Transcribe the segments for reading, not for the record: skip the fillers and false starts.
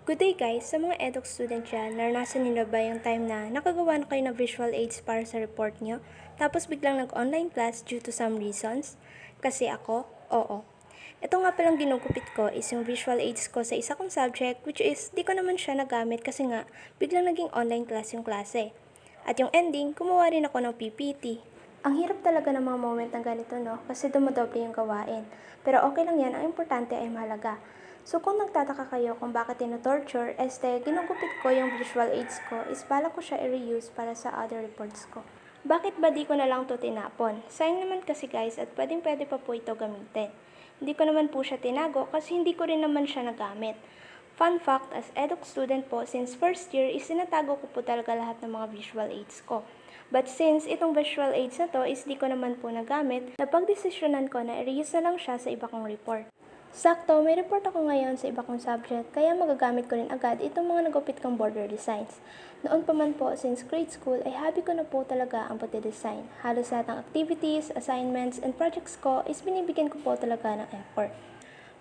Good day guys! Sa mga edX student dyan, naranasan niyo ba yung time na nakagawa na kayo ng visual aids para sa report nyo, tapos biglang nag-online class due to some reasons? Kasi ako, oo. Ito nga palang ginugupit ko is yung visual aids ko sa isa kong subject, which is di ko naman siya nagamit kasi nga biglang naging online class yung klase. At yung ending, kumuha rin ako ng PPT. Ang hirap talaga ng mga moment ng ganito, no? Kasi dumadoble yung gawain. Pero okay lang yan, ang importante ay mahalaga. So kung nagtataka kayo kung bakit tino-torture, ginugupit ko yung visual aids ko, is bala ko siya i-reuse para sa other reports ko. Bakit ba di ko na lang to tinapon? Sayang naman kasi guys at pwede pa po ito gamitin. Hindi ko naman po siya tinago kasi hindi ko rin naman siya nagamit. Fun fact, as eduk student po, since first year, is sinatago ko po talaga lahat ng mga visual aids ko. But since itong visual aids na to is di ko naman po nagamit, napagdesisyonan ko na i-reuse na lang siya sa iba kong report. Sakto, may report ako ngayon sa iba kong subject, kaya magagamit ko rin agad itong mga nagupit kong border designs. Noon pa man po, since grade school, ay hobby ko na po talaga ang pagde-design. Halos lahat ng activities, assignments, and projects ko is binibigyan ko po talaga ng effort.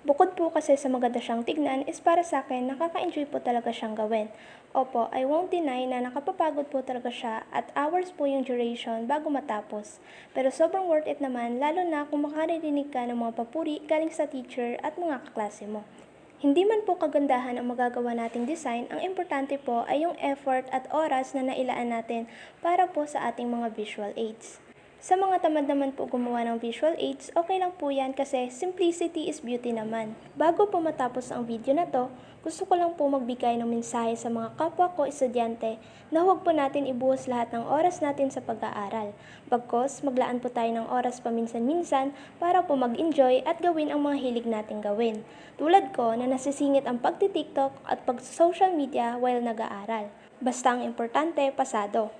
Bukod po kasi sa maganda siyang tignan is para sa akin nakaka-enjoy po talaga siyang gawin. Opo, I won't deny na nakapapagod po talaga siya at hours po yung duration bago matapos. Pero sobrang worth it naman lalo na kung makaririnig ka ng mga papuri galing sa teacher at mga kaklase mo. Hindi man po kagandahan ang magagawa nating design, ang importante po ay yung effort at oras na nailaan natin para po sa ating mga visual aids. Sa mga tamad naman po gumawa ng visual aids, okay lang po yan kasi simplicity is beauty naman. Bago po matapos ang video na to, gusto ko lang po magbigay ng mensahe sa mga kapwa ko estudyante na huwag po natin ibuhos lahat ng oras natin sa pag-aaral. Bagkos, maglaan po tayo ng oras paminsan-minsan para po mag-enjoy at gawin ang mga hilig nating gawin. Tulad ko na nasisingit ang pagti-TikTok at pag-social media while nag-aaral. Basta ang importante, pasado.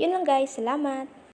Yun lang guys, salamat!